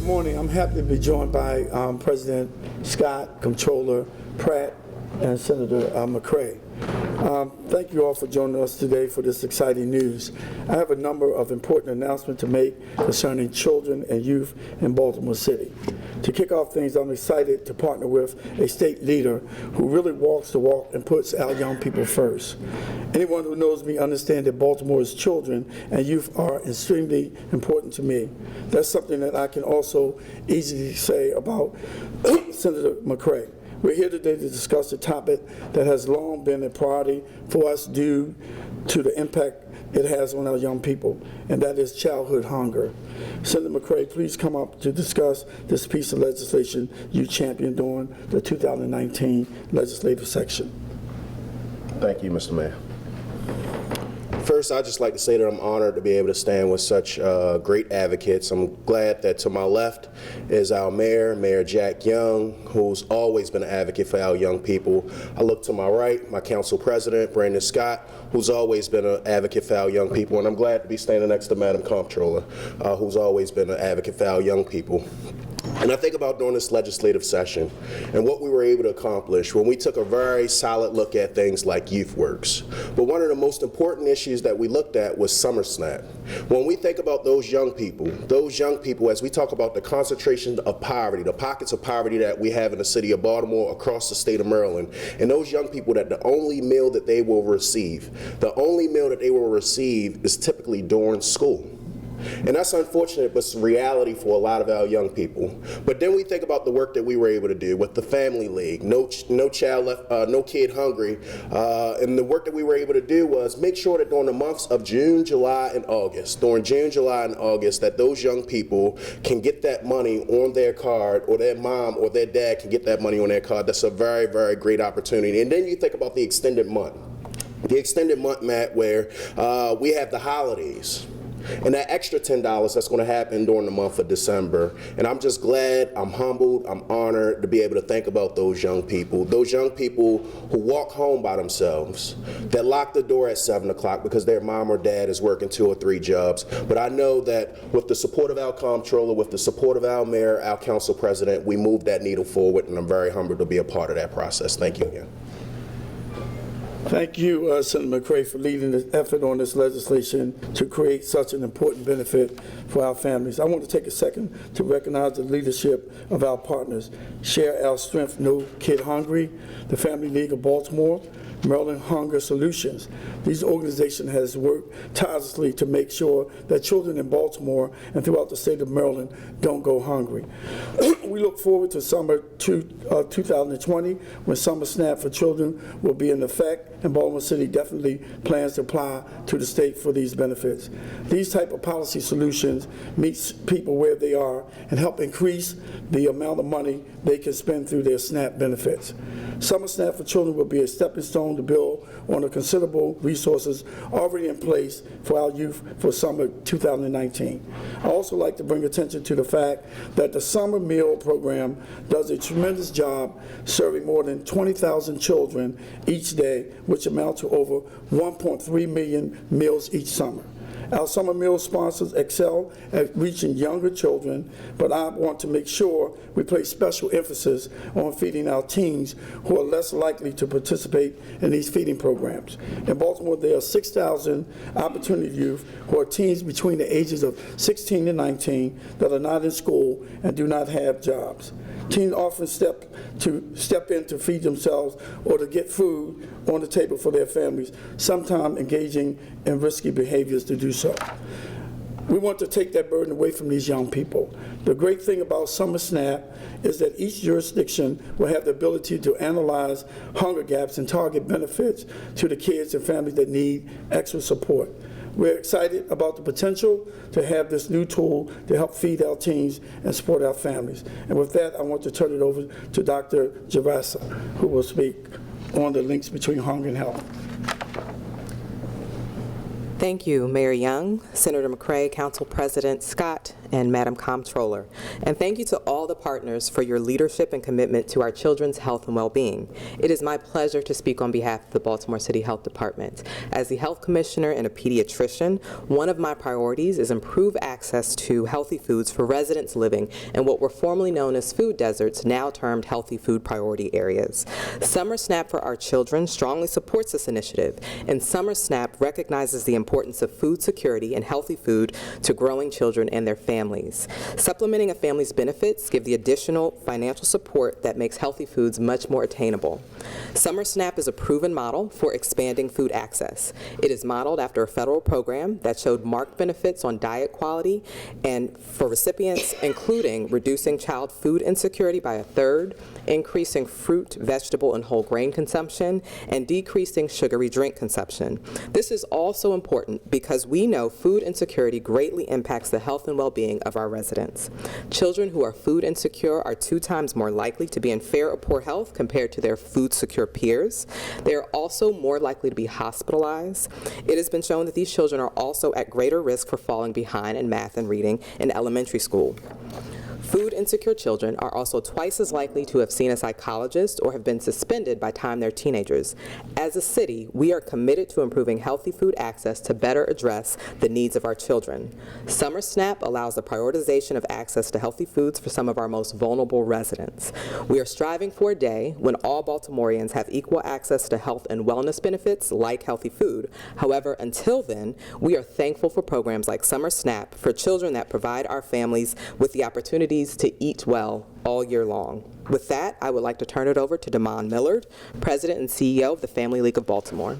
Good morning. I'm happy to be joined by President Scott, Comptroller Pratt, and Senator McCray. Thank you all for joining us today for this exciting news. I have a number of important announcements to make concerning children and youth in Baltimore City. To kick off things, I'm excited to partner with a state leader who really walks the walk and puts our young people first. Anyone who knows me understands that Baltimore's children and youth are extremely important to me. That's something that I can also easily say about Senator McCray. We're here today to discuss a topic that has long been a priority for us due to the impact it has on our young people, and that is childhood hunger. Senator McCray, please come up to discuss this piece of legislation you championed during the 2019 legislative section. Thank you, Mr. Mayor. First, I'd just like to say that I'm honored to be able to stand with such great advocates. I'm glad that to my left is our mayor, Mayor Jack Young, who's always been an advocate for our young people. I look to my right, my council president, Brandon Scott, who's always been an advocate for our young people. And I'm glad to be standing next to Madam Comptroller, who's always been an advocate for our young people. And I think about during this legislative session and what we were able to accomplish when we took a very solid look at things like Youth Works. But one of the most important issues that we looked at was Summer SNAP. When we think about those young people, as we talk about the concentration of poverty, the pockets of poverty that we have in the city of Baltimore, across the state of Maryland, and those young people that the only meal that they will receive is typically during school. And that's unfortunate, but it's reality for a lot of our young people. But then we think about the work that we were able to do with the Family League, No Kid Hungry, and the work that we were able to do was make sure that during the months of June, July, and August, that those young people can get that money on their card, or their mom or their dad can get that money on their card. That's a very, very great opportunity. And then you think about the extended month. The extended month, Matt, where we have the holidays. And that extra $10 that's going to happen during the month of December. And I'm just glad, I'm humbled, I'm honored to be able to think about those young people who walk home by themselves, that lock the door at 7 o'clock because their mom or dad is working 2 or 3 jobs. But I know that with the support of our comptroller, with the support of our mayor, our council president, we moved that needle forward, and I'm very humbled to be a part of that process. Thank you again. Thank you, Senator McCray, for leading the effort on this legislation to create such an important benefit for our families. I want to take a second to recognize the leadership of our partners. Share Our Strength, No Kid Hungry, the Family League of Baltimore, Maryland Hunger Solutions. These organizations has worked tirelessly to make sure that children in Baltimore and throughout the state of Maryland don't go hungry. We look forward to summer 2020 when Summer SNAP for children will be in effect, and Baltimore City definitely plans to apply to the state for these benefits. These type of policy solutions meet people where they are and help increase the amount of money they can spend through their SNAP benefits. Summer SNAP for children will be a stepping stone to build on the considerable resources already in place for our youth for summer 2019. I also like to bring attention to the fact that the summer meal program does a tremendous job serving more than 20,000 children each day, which amount to over 1.3 million meals each summer. Our summer meal sponsors excel at reaching younger children, but I want to make sure we place special emphasis on feeding our teens who are less likely to participate in these feeding programs. In Baltimore, there are 6,000 opportunity youth who are teens between the ages of 16 and 19 that are not in school and do not have jobs. Teens often step in to feed themselves or to get food on the table for their families, sometimes engaging in risky behaviors to do so. We want to take that burden away from these young people. The great thing about Summer SNAP is that each jurisdiction will have the ability to analyze hunger gaps and target benefits to the kids and families that need extra support. We're excited about the potential to have this new tool to help feed our teens and support our families. And with that, I want to turn it over to Dr. Javasa, who will speak on the links between hunger and health. Thank you, Mayor Young, Senator McCray, Council President Scott, and Madam Comptroller. And thank you to all the partners for your leadership and commitment to our children's health and well-being. It is my pleasure to speak on behalf of the Baltimore City Health Department. As the health commissioner and a pediatrician, one of my priorities is improve access to healthy foods for residents living in what were formerly known as food deserts, now termed healthy food priority areas. Summer SNAP for our children strongly supports this initiative, and Summer SNAP recognizes the importance of food security and healthy food to growing children and their families. Supplementing a family's benefits give the additional financial support that makes healthy foods much more attainable. Summer SNAP is a proven model for expanding food access. It is modeled after a federal program that showed marked benefits on diet quality and for recipients, including reducing child food insecurity by a third, increasing fruit, vegetable, and whole grain consumption, and decreasing sugary drink consumption. This is also important because we know food insecurity greatly impacts the health and well-being of our residents. Children who are food insecure are 2 times more likely to be in fair or poor health compared to their food secure peers. They are also more likely to be hospitalized. It has been shown that these children are also at greater risk for falling behind in math and reading in elementary school. Food insecure children are also twice as likely to have seen a psychologist or have been suspended by the time they're teenagers. As a city, we are committed to improving healthy food access to better address the needs of our children. Summer SNAP allows the prioritization of access to healthy foods for some of our most vulnerable residents. We are striving for a day when all Baltimoreans have equal access to health and wellness benefits like healthy food. However, until then, we are thankful for programs like Summer SNAP for children that provide our families with the opportunities to eat well all year long. With that, I would like to turn it over to Damon Millard, President and CEO of the Family League of Baltimore.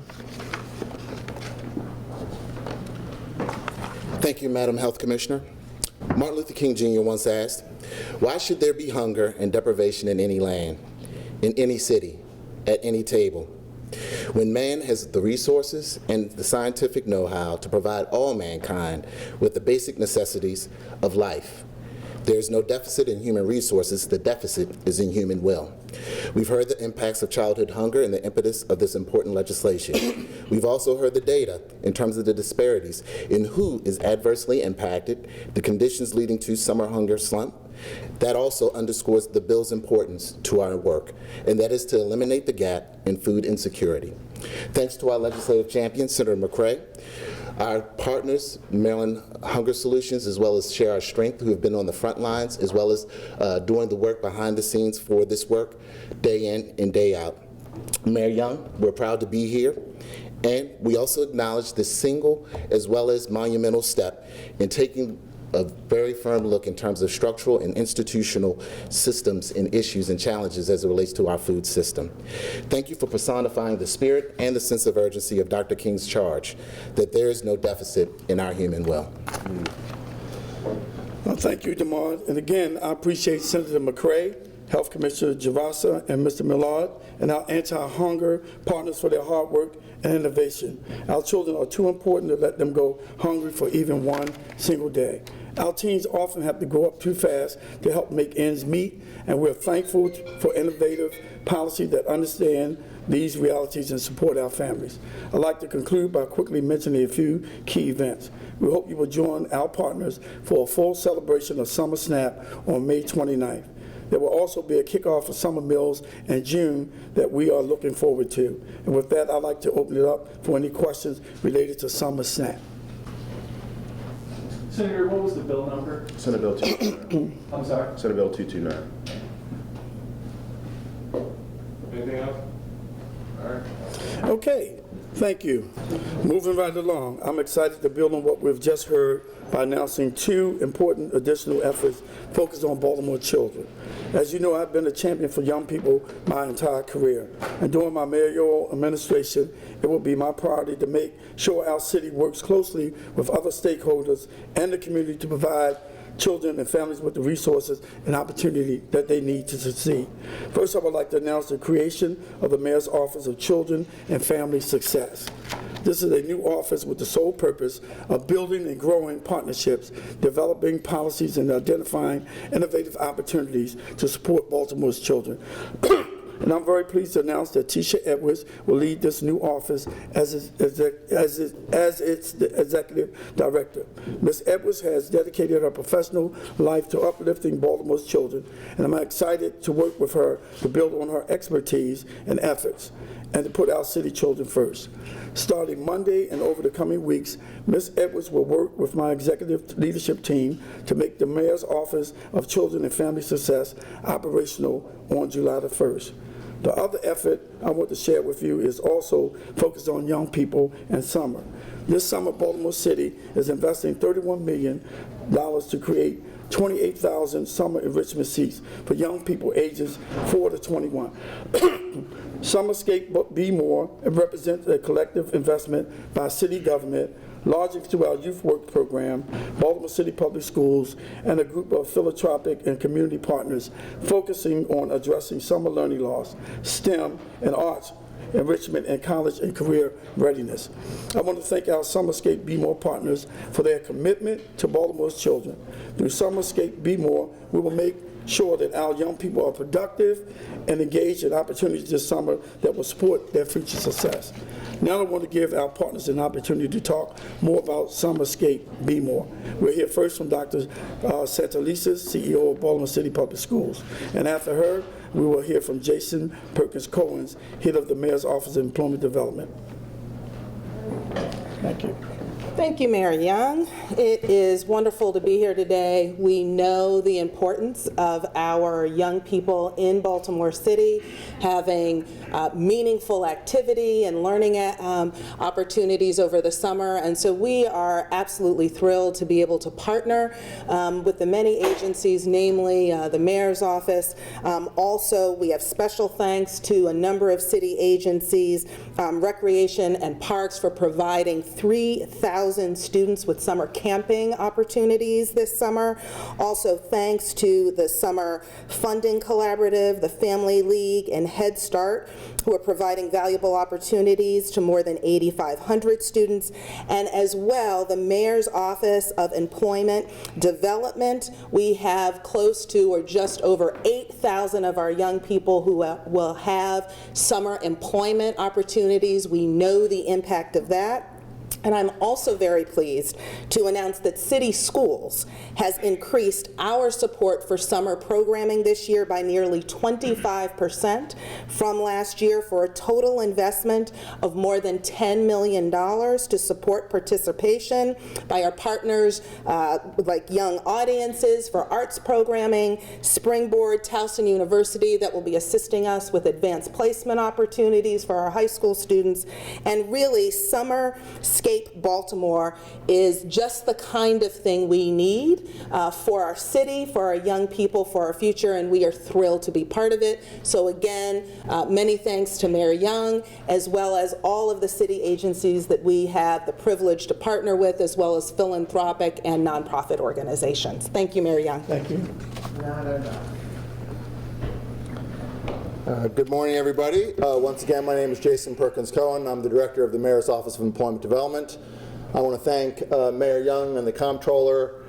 Thank you, Madam Health Commissioner. Martin Luther King Jr. once asked, "Why should there be hunger and deprivation in any land, in any city, at any table, when man has the resources and the scientific know-how to provide all mankind with the basic necessities of life? There is no deficit in human resources, the deficit is in human will." We've heard the impacts of childhood hunger and the impetus of this important legislation. We've also heard the data in terms of the disparities in who is adversely impacted, the conditions leading to summer hunger slump. That also underscores the bill's importance to our work, and that is to eliminate the gap in food insecurity. Thanks to our legislative champion, Senator McCray, our partners, Maryland Hunger Solutions, as well as Share Our Strength, who have been on the front lines, as well as doing the work behind the scenes for this work, day in and day out. Mayor Young, we're proud to be here, and we also acknowledge the single as well as monumental step in taking a very firm look in terms of structural and institutional systems and issues and challenges as it relates to our food system. Thank you for personifying the spirit and the sense of urgency of Dr. King's charge that there is no deficit in our human will. Well, thank you, Damon. And again, I appreciate Senator McCray, Health Commissioner Javasa, and Mr. Millard, and our anti-hunger partners for their hard work and innovation. Our children are too important to let them go hungry for even one single day. Our teens often have to grow up too fast to help make ends meet, and we're thankful for innovative policy that understand these realities and support our families. I'd like to conclude by quickly mentioning a few key events. We hope you will join our partners for a full celebration of Summer SNAP on May 29th. There will also be a kickoff for summer meals in June that we are looking forward to. And with that, I'd like to open it up for any questions related to Summer SNAP. Senator, what was the bill number? Senate Bill 229. I'm sorry? Senate Bill 229. Anything else? All right. Okay, thank you. Moving right along, I'm excited to build on what we've just heard by announcing 2 important additional efforts focused on Baltimore children. As you know, I've been a champion for young people my entire career, and during my mayoral administration, it will be my priority to make sure our city works closely with other stakeholders and the community to provide children and families with the resources and opportunity that they need to succeed. First, I would like to announce the creation of the Mayor's Office of Children and Family Success. This is a new office with the sole purpose of building and growing partnerships, developing policies, and identifying innovative opportunities to support Baltimore's children. And I'm very pleased to announce that Tisha Edwards will lead this new office as its executive director. Ms. Edwards has dedicated her professional life to uplifting Baltimore's children, and I'm excited to work with her to build on her expertise and efforts and to put our city children first. Starting Monday and over the coming weeks, Ms. Edwards will work with my executive leadership team to make the Mayor's Office of Children and Family Success operational on July the 1st. The other effort I want to share with you is also focused on young people and summer. This summer, Baltimore City is investing $31 million to create 28,000 summer enrichment seats for young people ages 4 to 21. Summerscape Be More represents a collective investment by city government, largely through our youth work program, Baltimore City Public Schools, and a group of philanthropic and community partners focusing on addressing summer learning loss, STEM, and arts enrichment and college and career readiness. I want to thank our Summerscape Be More partners for their commitment to Baltimore's children. Through Summerscape Be More, we will make sure that our young people are productive and engaged in opportunities this summer that will support their future success. Now I want to give our partners an opportunity to talk more about Summerscape Be More. We'll hear first from Dr. Santalisa, CEO of Baltimore City Public Schools. And after her, we will hear from Jason Perkins-Cohen, head of the Mayor's Office of Employment Development. Thank you. Thank you, Mayor Young. It is wonderful to be here today. We know the importance of our young people in Baltimore City having meaningful activity and learning opportunities over the summer, and so we are absolutely thrilled to be able to partner with the many agencies, namely the Mayor's Office. Also, we have special thanks to a number of city agencies, Recreation and Parks, for providing 3,000 students with summer camping opportunities this summer. Also, thanks to the Summer Funding Collaborative, the Family League, and Head Start, who are providing valuable opportunities to more than 8,500 students, and as well the Mayor's Office of Employment Development. We have close to or just over 8,000 of our young people who will have summer employment opportunities. We know the impact of that. And I'm also very pleased to announce that City Schools has increased our support for summer programming this year by nearly 25% from last year, for a total investment of more than $10 million to support participation by our partners like Young Audiences for arts programming, Springboard, Towson University, that will be assisting us with advanced placement opportunities for our high school students. And really, Summerscape Baltimore is just the kind of thing we need for our city, for our young people, for our future, and we are thrilled to be part of it. So again, many thanks to Mayor Young, as well as all of the city agencies that we have the privilege to partner with, as well as philanthropic and nonprofit organizations. Thank you, Mayor Young. Thank you. Good morning, everybody. Once again, my name is Jason Perkins-Cohen. I'm the director of the Mayor's Office of Employment Development. I want to thank Mayor Young and the Comptroller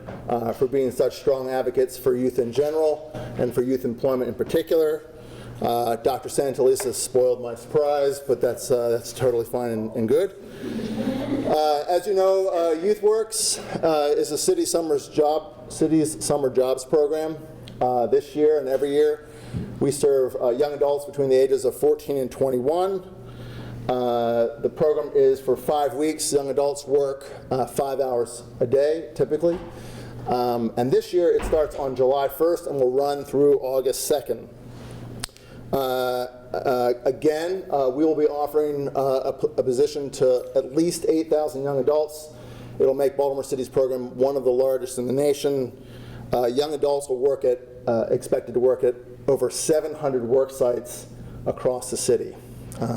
for being such strong advocates for youth in general and for youth employment in particular. Dr. Santalisa spoiled my surprise, but that's totally fine and good. As you know, YouthWorks is a city's summer jobs program. This year and every year, we serve young adults between the ages of 14 and 21. The program is for 5 weeks. Young adults work 5 hours a day, typically. And this year it starts on July 1st and will run through August 2nd. Again, we will be offering a position to at least 8,000 young adults. It'll make Baltimore City's program one of the largest in the nation. Young adults will work at, expected to work at over 700 work sites across the city.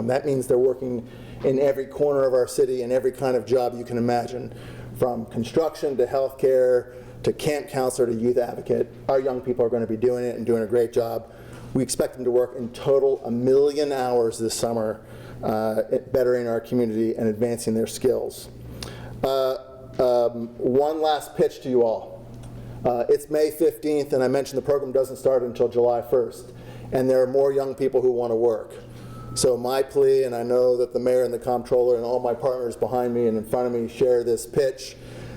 That means they're working in every corner of our city and every kind of job you can imagine, from construction to healthcare to camp counselor to youth advocate. Our young people are going to be doing it and doing a great job. We expect them to work in total 1 million hours this summer, bettering our community and advancing their skills. One last pitch to you all. It's May 15th, and I mentioned the program doesn't start until July 1st. and there are more young people who want to work. So my plea, and I know that the mayor and the comptroller and all my partners behind me and in front of me share this pitch,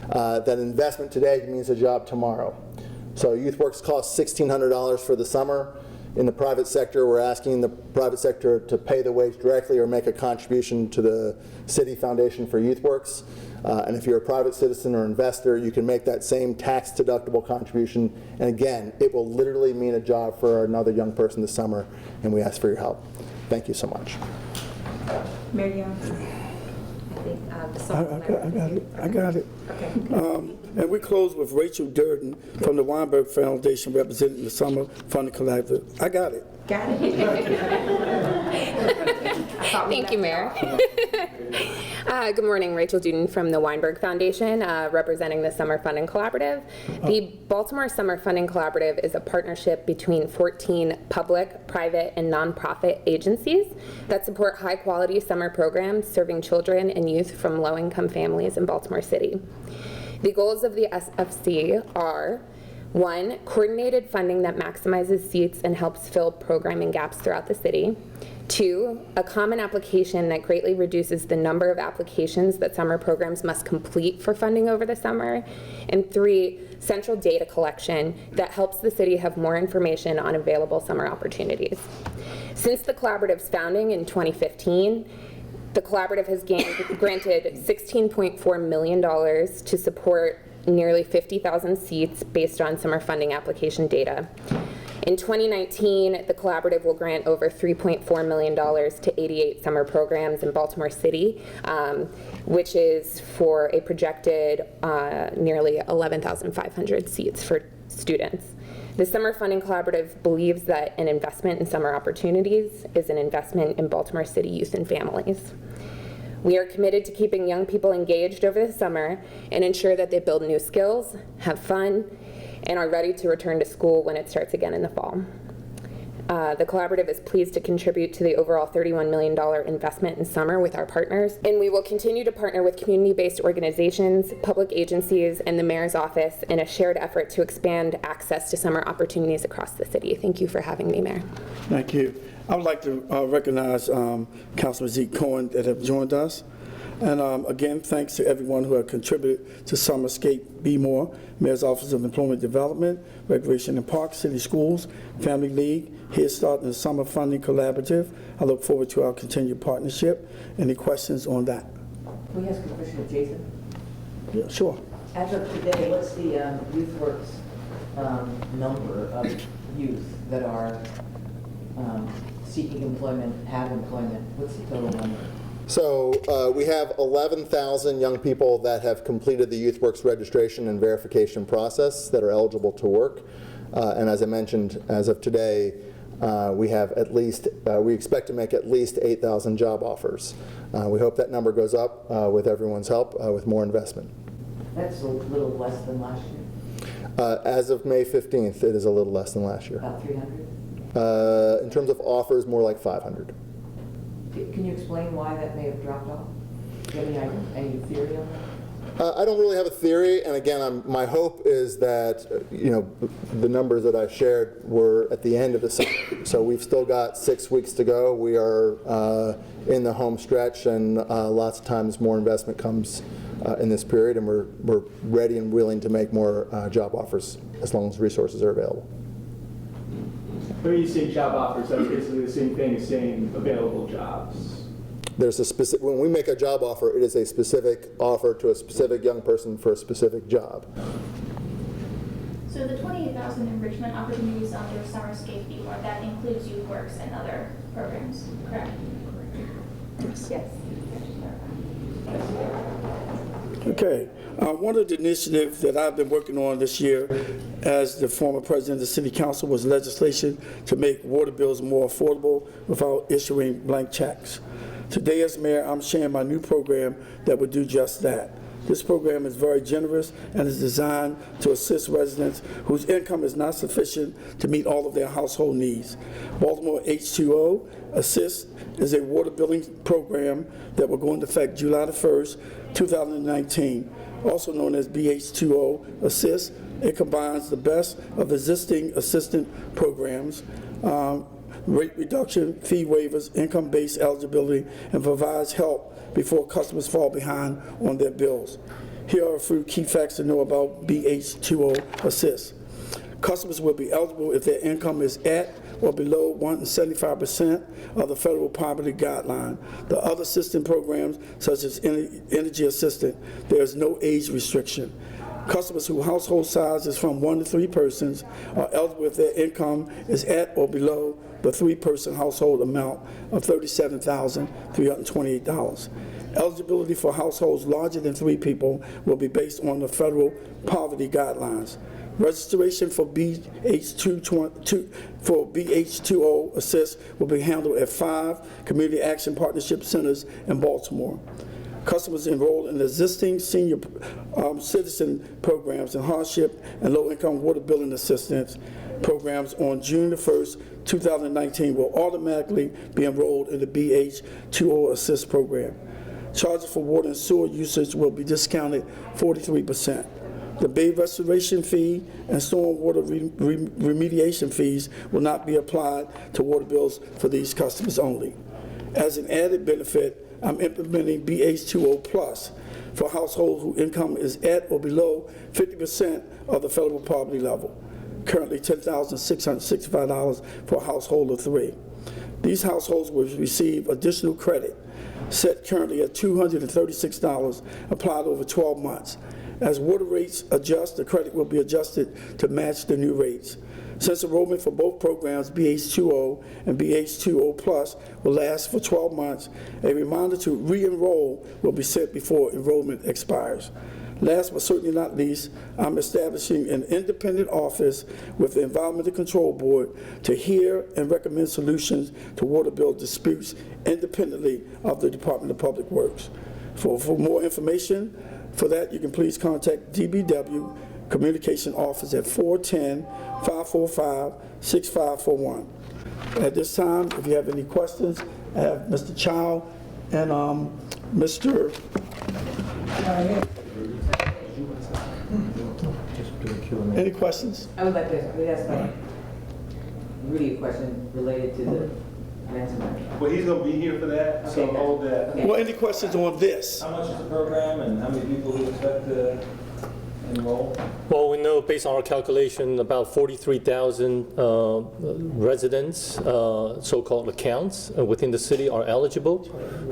that investment today means a job tomorrow. So YouthWorks costs $1,600 for the summer. In the private sector, we're asking the private sector to pay the wage directly or make a contribution to the City Foundation for YouthWorks. And if you're a private citizen or investor, you can make that same tax-deductible contribution. And again, it will literally mean a job for another young person this summer, and we ask for your help. Thank you so much. Mayor Young? I think I got it. Okay. And we close with Rachel Durden from the Weinberg Foundation representing the Summer Funding Collaborative. I got it. Got it. Thank you, Mayor. Good morning, Rachel Duden from the Weinberg Foundation, representing the Summer Funding Collaborative. The Baltimore Summer Funding Collaborative is a partnership between 14 public, private, and nonprofit agencies that support high-quality summer programs serving children and youth from low-income families in Baltimore City. The goals of the SFC are: 1, coordinated funding that maximizes seats and helps fill programming gaps throughout the city. 2, a common application that greatly reduces the number of applications that summer programs must complete for funding over the summer. And 3, central data collection that helps the city have more information on available summer opportunities. Since the collaborative's founding in 2015, the collaborative has granted $16.4 million to support nearly 50,000 seats based on summer funding application data. In 2019, the collaborative will grant over $3.4 million to 88 summer programs in Baltimore City, which is for a projected nearly 11,500 seats for students. The Summer Funding Collaborative believes that an investment in summer opportunities is an investment in Baltimore City youth and families. We are committed to keeping young people engaged over the summer and ensure that they build new skills, have fun, and are ready to return to school when it starts again in the fall. The collaborative is pleased to contribute to the overall $31 million investment in summer with our partners, and we will continue to partner with community-based organizations, public agencies, and the mayor's office in a shared effort to expand access to summer opportunities across the city. Thank you for having me, Mayor. Thank you. I would like to recognize Councilman Zeke Cohen that have joined us. And again, thanks to everyone who have contributed to Summerscape Be More, Mayor's Office of Employment Development, Recreation and Parks, City Schools, Family League, Head Start, and the Summer Funding Collaborative. I look forward to our continued partnership. Any questions on that? Can we ask a question of Jason? Yeah, sure. As of today, what's the YouthWorks number of youth that are seeking employment, have employment? What's the total number? So we have 11,000 young people that have completed the YouthWorks registration and verification process that are eligible to work. And as I mentioned, as of today, we have at least, we expect to make at least 8,000 job offers. We hope that number goes up with everyone's help with more investment. That's a little less than last year. As of May 15th, it is a little less than last year. About 300? In terms of offers, more like 500. Can you explain why that may have dropped off? Do you have any theory on that? I don't really have a theory, and again, my hope is that the numbers that I shared were at the end of the summer. So we've still got 6 weeks to go. We are in the home stretch, and lots of times more investment comes in this period, and we're ready and willing to make more job offers as long as resources are available. When you say job offers, that's basically the same thing as saying available jobs. There's a specific, when we make a job offer, it is a specific offer to a specific young person for a specific job. So the 28,000 enrichment opportunities under Summerscape Be More, that includes YouthWorks and other programs, correct? Yes. Okay. One of the initiatives that I've been working on this year as the former president of the City Council was legislation to make water bills more affordable without issuing blank checks. Today as mayor, I'm sharing my new program that would do just that. This program is very generous and is designed to assist residents whose income is not sufficient to meet all of their household needs. Baltimore H2O Assist is a water billing program that will go into effect July the 1st, 2019. Also known as BH2O Assist. It combines the best of existing assistant programs rate reduction, fee waivers, income-based eligibility, and provides help before customers fall behind on their bills. Here are a few key facts to know about BH2O Assist. Customers will be eligible if their income is at or below 175% of the federal poverty guideline. The other assistance programs, such as energy assistance, there is no age restriction. Customers whose household size is from 1 to 3 persons are eligible if their income is at or below the 3-person household amount of $37,328. Eligibility for households larger than 3 people will be based on the federal poverty guidelines. Registration for BH2O Assist will be handled at 5 Community Action Partnership Centers in Baltimore. Customers enrolled in existing senior citizen programs and hardship and low-income water billing assistance programs on June the 1st, 2019 will automatically be enrolled in the BH2O Assist program. Charges for water and sewer usage will be discounted 43%. The bay restoration fee and stormwater remediation fees will not be applied to water bills for these customers only. As an added benefit, I'm implementing BH2O Plus for households whose income is at or below 50% of the federal poverty level, currently $10,665 for a household of 3. These households will receive additional credit, set currently at $236, applied over 12 months. As water rates adjust, the credit will be adjusted to match the new rates. Since enrollment for both programs, BH2O and BH2O Plus, will last for 12 months, a reminder to re-enroll will be sent before enrollment expires. Last but certainly not least, I'm establishing an independent office with the Environmental Control Board to hear and recommend solutions to water bill disputes independently of the Department of Public Works. For more information, for that, you can please contact DBW Communication Office at 410-545-6541. At this time, if you have any questions, I have Mr. Chow and Mr. Any questions? I would like to ask Rudy a question related to the ransomware. Well, he's going to be here for that, so Okay, hold that. okay. Well, any questions on this? How much is the program and how many people do you expect to enroll? Well, we know based on our calculation, about 43,000 residents, so-called accounts within the city are eligible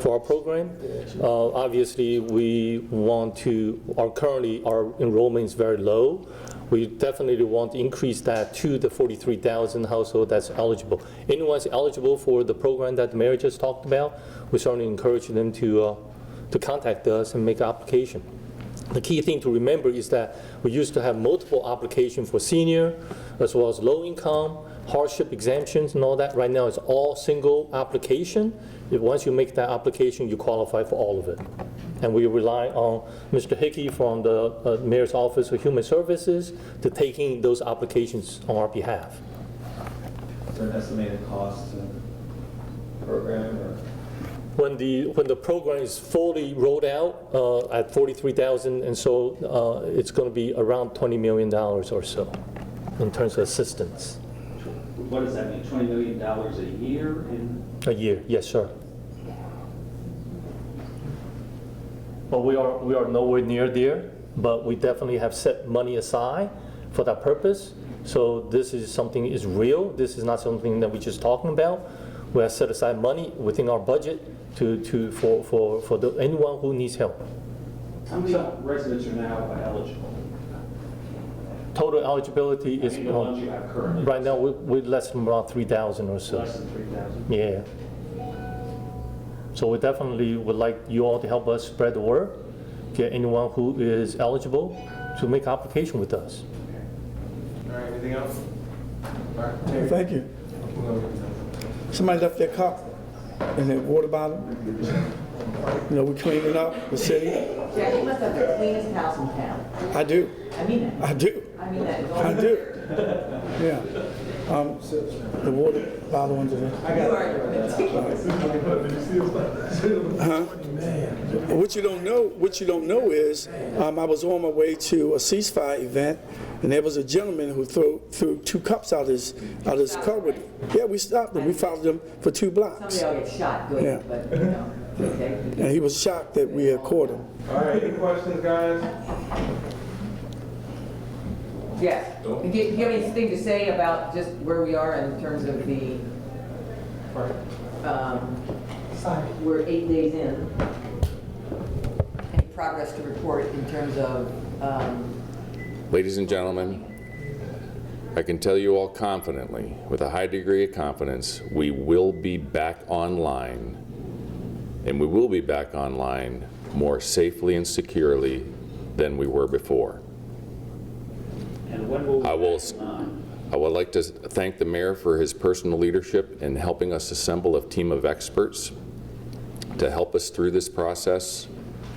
for our program. Obviously, we want to, currently our enrollment is very low. We definitely want to increase that to the 43,000 household that's eligible. Anyone that's eligible for the program that the mayor just talked about, we certainly encourage them to contact us and make an application. The key thing to remember is that we used to have multiple applications for senior, as well as low income, hardship exemptions and all that. Right now it's all single application. Once you make that application, you qualify for all of it. And we rely on Mr. Hickey from the Mayor's Office of Human Services to taking those applications on our behalf. Is there an estimated cost to the program? Or? When the program is fully rolled out at 43,000, and so it's going to be around $20 million or so in terms of assistance. What does that mean? $20 million a year? A year, yes, sir. But we are nowhere near there, but we definitely have set money aside for that purpose. So this is something is real. This is not something that we're just talking about. We have set aside money within our budget for anyone who needs help. How many residents are now eligible? Total eligibility is the ones you have currently. Right now we're less than around 3,000 or so. Less than 3,000. Yeah. So we definitely would like you all to help us spread the word, get anyone who is eligible to make application with us. Okay. All right, anything else? All right. Thank you. Somebody left their cup in their water bottle. You know, we're cleaning up the city. Jack, you must have the cleanest house in town. I do. I mean that. I do. I mean that. I do. Yeah. The water. following today. What you don't know is, I was on my way to a ceasefire event, and there was a gentleman who threw 2 cups out his car with him. Yeah, we stopped him. We followed him for 2 blocks. Somebody will get shot, good, Yeah. but, you know, okay. And he was shocked that we had caught him. All right, any questions, guys? Yes. Do you have anything to say about just where we are in terms of the, we're 8 days in. Any progress to report in terms of, Ladies and gentlemen, I can tell you all confidently, with a high degree of confidence, we will be back online, and we will be back online more safely and securely than we were before. And when will we? I would like to thank the mayor for his personal leadership in helping us assemble a team of experts to help us through this process.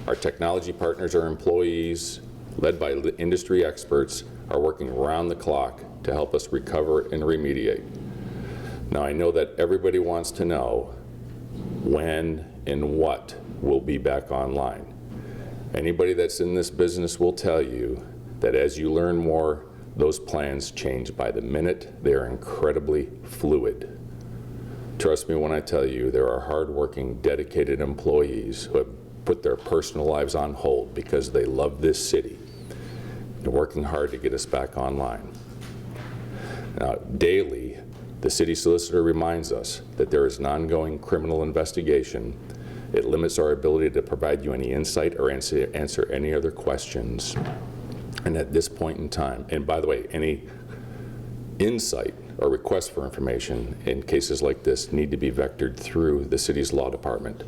Our technology partners, our employees, led by industry experts, are working around the clock to help us recover and remediate. Now, I know that everybody wants to know when and what will be back online. Anybody that's in this business will tell you that as you learn more, those plans change by the minute. They're incredibly fluid. Trust me when I tell you, there are hardworking, dedicated employees who have put their personal lives on hold because they love this city. They're working hard to get us back online. Now, daily, the city solicitor reminds us that there is an ongoing criminal investigation. It limits our ability to provide you any insight or answer any other questions. And at this point in time, and by the way, any insight or request for information in cases like this need to be vectored through the city's law department.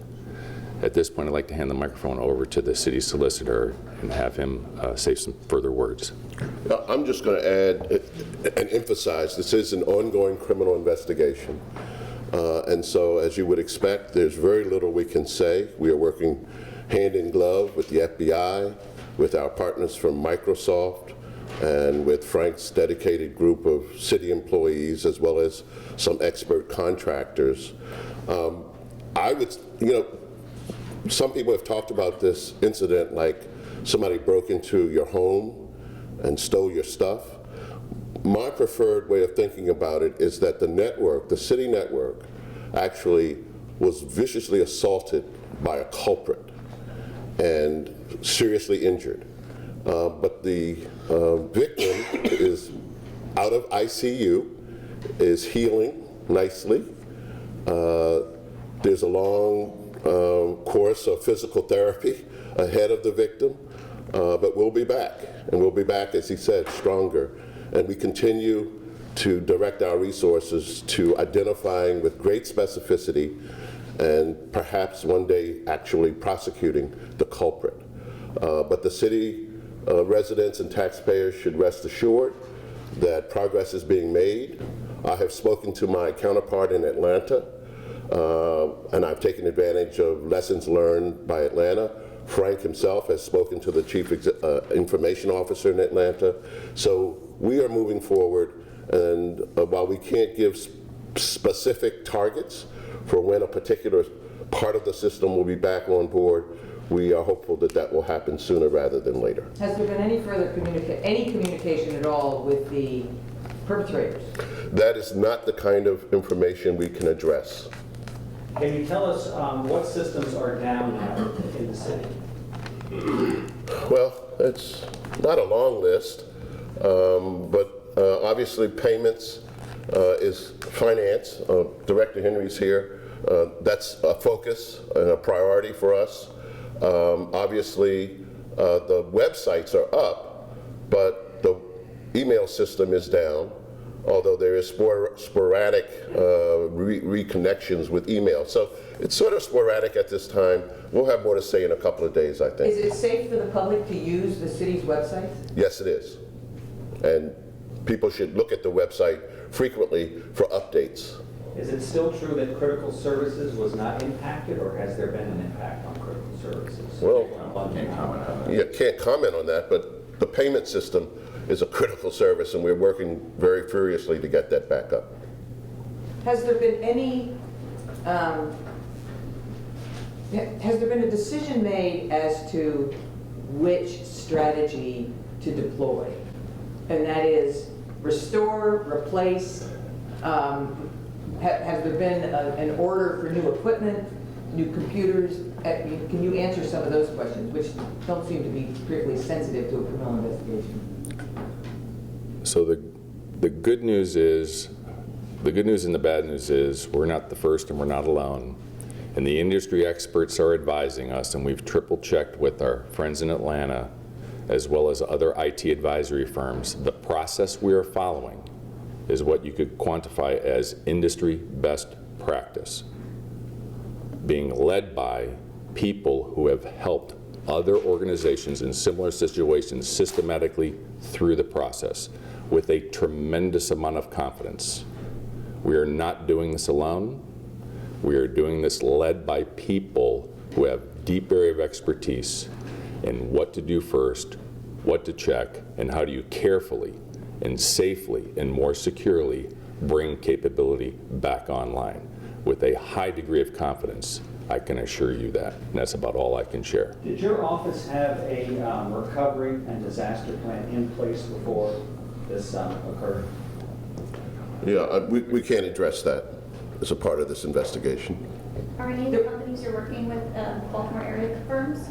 At this point, I'd like to hand the microphone over to the city solicitor and have him say some further words. I'm just going to add and emphasize this is an ongoing criminal investigation. And so, as you would expect, there's very little we can say. We are working hand in glove with the FBI, with our partners from Microsoft, and with Frank's dedicated group of city employees, as well as some expert contractors. I would, some people have talked about this incident like somebody broke into your home and stole your stuff. My preferred way of thinking about it is that the network, the city network, actually was viciously assaulted by a culprit and seriously injured. But the victim is out of ICU, is healing nicely. There's a long course of physical therapy ahead of the victim, but we'll be back. And we'll be back, as he said, stronger. And we continue to direct our resources to identifying with great specificity and perhaps one day actually prosecuting the culprit. But the city residents and taxpayers should rest assured that progress is being made. I have spoken to my counterpart in Atlanta, and I've taken advantage of lessons learned by Atlanta. Frank himself has spoken to the chief information officer in Atlanta. So we are moving forward, and while we can't give specific targets for when a particular part of the system will be back on board, we are hopeful that that will happen sooner rather than later. has there been any further communication at all with the perpetrators? That is not the kind of information we can address. Can you tell us what systems are down now in the city? Well, it's not a long list, but obviously payments is finance. Director Henry's here. That's a focus and a priority for us. Obviously, the websites are up, but the email system is down, although there is sporadic reconnections with email. So it's sort of sporadic at this time. We'll have more to say in a couple of days, I think. Is it safe for the public to use the city's website? Yes, it is. And people should look at the website frequently for updates. Is it still true that critical services was not impacted, or has there been an impact on critical services? Well, you can't comment on that, but the payment system is a critical service, and we're working very furiously to get that back up. Has there been any, has there been a decision made as to which strategy to deploy? And that is restore, replace, has there been an order for new equipment, new computers? Can you answer some of those questions, which don't seem to be particularly sensitive to a criminal investigation? So the good news is, the good news and the bad news is we're not the first and we're not alone. And the industry experts are advising us, and we've triple checked with our friends in Atlanta, as well as other IT advisory firms. The process we are following is what you could quantify as industry best practice, being led by people who have helped other organizations in similar situations systematically through the process with a tremendous amount of confidence. We are not doing this alone. We are doing this led by people who have deep area of expertise in what to do first, what to check, and how do you carefully and safely and more securely bring capability back online. With a high degree of confidence, I can assure you that. And that's about all I can share. Did your office have a recovery and disaster plan in place before this occurred? Yeah, we can't address that as a part of this investigation. Are any of the companies you're working with Baltimore area firms?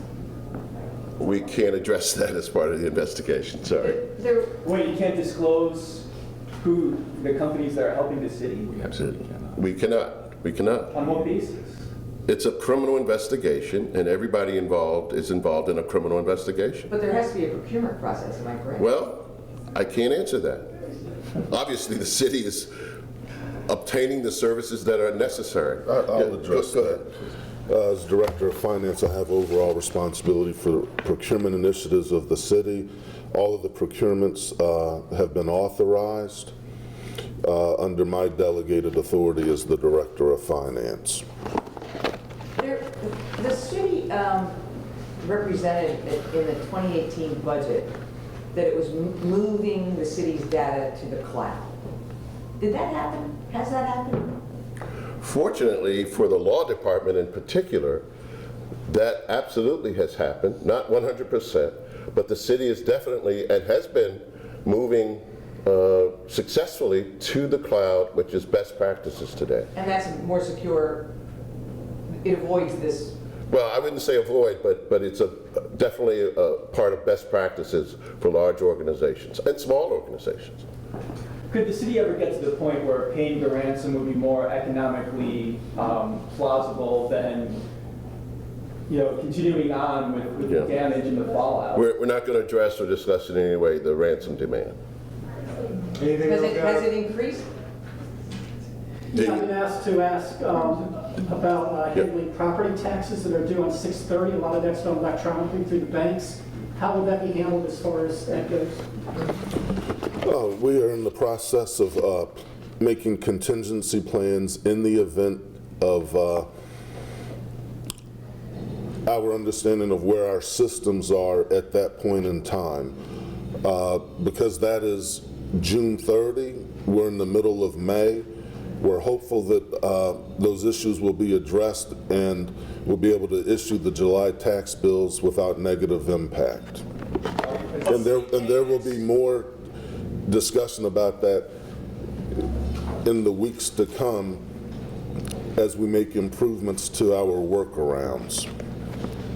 We can't address that as part of the investigation, sorry. Wait, you can't disclose who the companies that are helping the city? Absolutely cannot. We cannot. We cannot. On what basis? It's a criminal investigation, and everybody involved is involved in a criminal investigation. But there has to be a procurement process, am I correct? Well, I can't answer that. Obviously, the city is obtaining the services that are necessary. I'll address go ahead. that. As Director of Finance, I have overall responsibility for procurement initiatives of the city. All of the procurements have been authorized under my delegated authority as the Director of Finance. The city represented in the 2018 budget that it was moving the city's data to the cloud. Did that happen? Has that happened? Fortunately, for the law department in particular, that absolutely has happened, not 100%, but the city is definitely and has been moving successfully to the cloud, which is best practices today. And that's more secure, it avoids this. Well, I wouldn't say avoid, but it's definitely a part of best practices for large organizations and small organizations. Could the city ever get to the point where paying the ransom would be more economically plausible than, continuing on with the damage and the fallout? We're not going to address or discuss in any way the ransom demand. Has it increased? I've been asked to ask about handling property taxes that are due on 6/30. A lot of that's done electronically through the banks. How will that be handled as far as that goes? We are in the process of making contingency plans in the event of our understanding of where our systems are at that point in time. Because that is June 30, we're in the middle of May. We're hopeful that those issues will be addressed and we'll be able to issue the July tax bills without negative impact. And there will be more discussion about that in the weeks to come as we make improvements to our workarounds.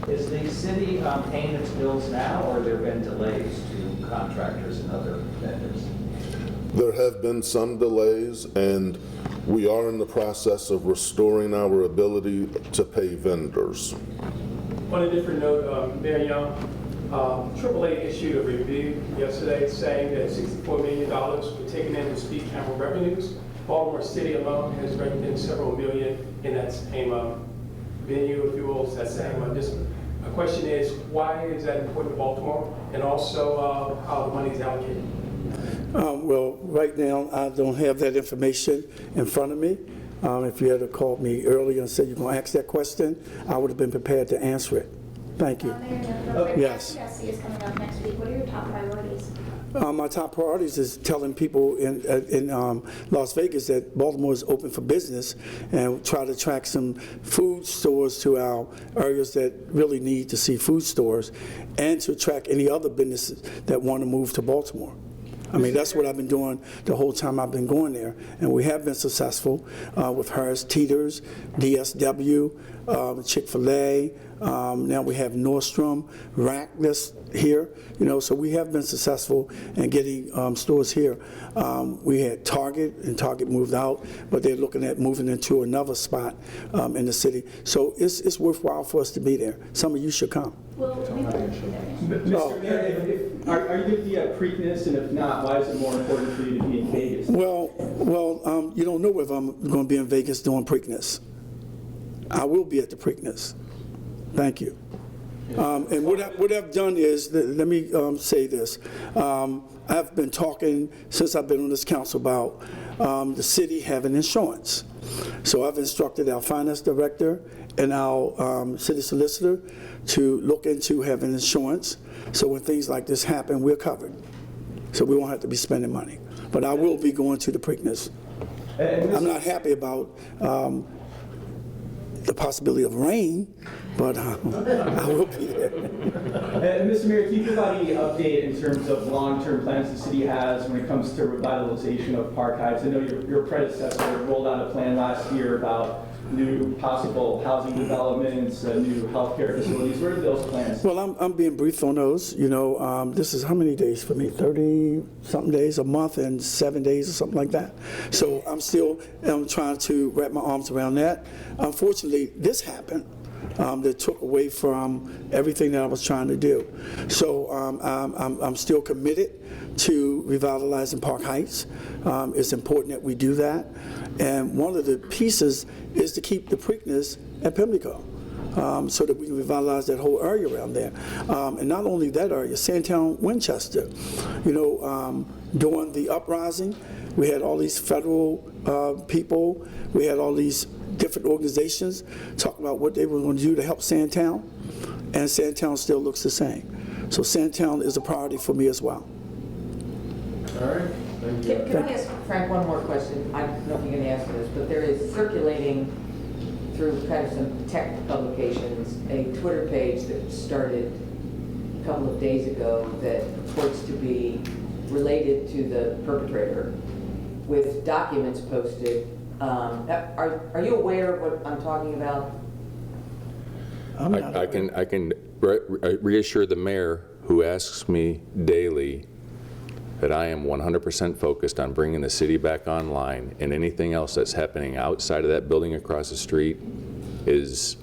Is the city paying its bills now, or have there been delays to contractors and other vendors? There have been some delays, and we are in the process of restoring our ability to pay vendors. On a different note, Mayor Young, AAA issued a review yesterday saying that $64 million were taken in speed camera revenues. Baltimore City alone has raked in several million in that same venue, if you will, that same district. My question is, why is that important to Baltimore? And also, how the money is allocated? Well, right now, I don't have that information in front of me. If you had called me earlier and said you're going to ask that question, I would have been prepared to answer it. Thank you. Mayor, Yes. FCSC is coming up next week. What are your top priorities? My top priorities is telling people in Las Vegas that Baltimore is open for business and try to attract some food stores to our areas that really need to see food stores and to attract any other businesses that want to move to Baltimore. I mean, that's what I've been doing the whole time I've been going there. And we have been successful with Harris Teeter's, DSW, Chick-fil-A. Now we have Nordstrom, Rack that's here. So we have been successful in getting stores here. We had Target, and Target moved out, but they're looking at moving into another spot in the city. So it's worthwhile for us to be there. Some of you should come. Well, we will be there. Mr. Mayor, are you going to be at Preakness, and if not, why is it more important for you to be in Vegas? Well, you don't know if I'm going to be in Vegas doing Preakness. I will be at the Preakness. Thank you. And what I've done is, let me say this. I've been talking since I've been on this council about the city having insurance. So I've instructed our finance director and our city solicitor to look into having insurance. So when things like this happen, we're covered. So we won't have to be spending money. But I will be going to the Preakness. I'm not happy about the possibility of rain, but I will be there. Mr. Mayor, can you provide any update in terms of long-term plans the city has when it comes to revitalization of Park Heights? I know your predecessor rolled out a plan last year about new possible housing developments, new healthcare facilities. What are those plans? Well, I'm being brief on those. This is how many days for me? 30-something days, a month, and 7 days or something like that. So I'm still trying to wrap my arms around that. Unfortunately, this happened. That took away from everything that I was trying to do. So I'm still committed to revitalizing Park Heights. It's important that we do that. And one of the pieces is to keep the Preakness at Pimlico. So that we can revitalize that whole area around there. And not only that area, Sandtown, Winchester. During the uprising, we had all these federal people, we had all these different organizations talk about what they were going to do to help Sandtown, and Sandtown still looks the same. So Sandtown is a priority for me as well. All right. Can I ask Frank one more question? I don't know if you can answer this, but there is circulating through kind of some tech publications a Twitter page that started a couple of days ago that purports to be related to the perpetrator with documents posted. Are you aware of what I'm talking about? I can reassure the mayor, who asks me daily, that I am 100% focused on bringing the city back online, and anything else that's happening outside of that building across the street is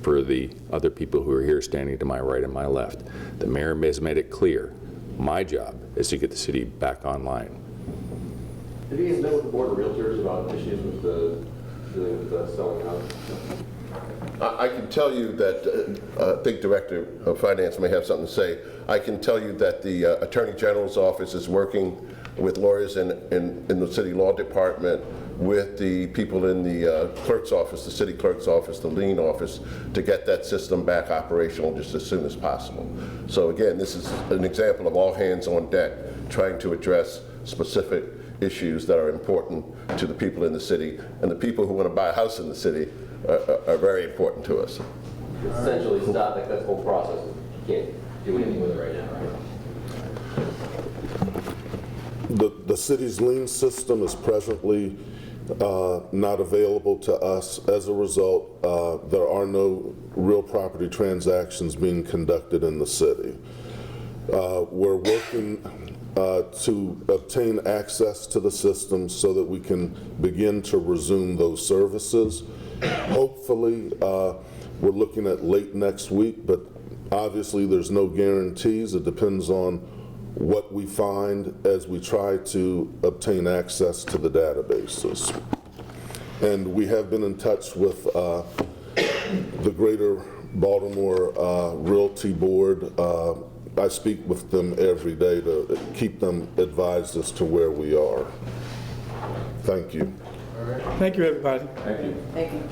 for the other people who are here standing to my right and my left. The mayor has made it clear, my job is to get the city back online. Have you guys met with the Board of Realtors about issues with the selling house? I can tell you that, I think Director of Finance may have something to say. I can tell you that the Attorney General's office is working with lawyers in the city law department, with the people in the clerk's office, the city clerk's office, the lien office, to get that system back operational just as soon as possible. So again, this is an example of all hands on deck, trying to address specific issues that are important to the people in the city, and the people who want to buy a house in the city are very important to us. Essentially stop that whole process. You can't do anything with it right now, right? The city's lien system is presently not available to us. As a result, there are no real property transactions being conducted in the city. We're working to obtain access to the system so that we can begin to resume those services. Hopefully, we're looking at late next week, but obviously there's no guarantees. It depends on what we find as we try to obtain access to the databases. And we have been in touch with the Greater Baltimore Realty Board. I speak with them every day to keep them advised as to where we are. Thank you. Thank you, everybody. Thank you. Thank you.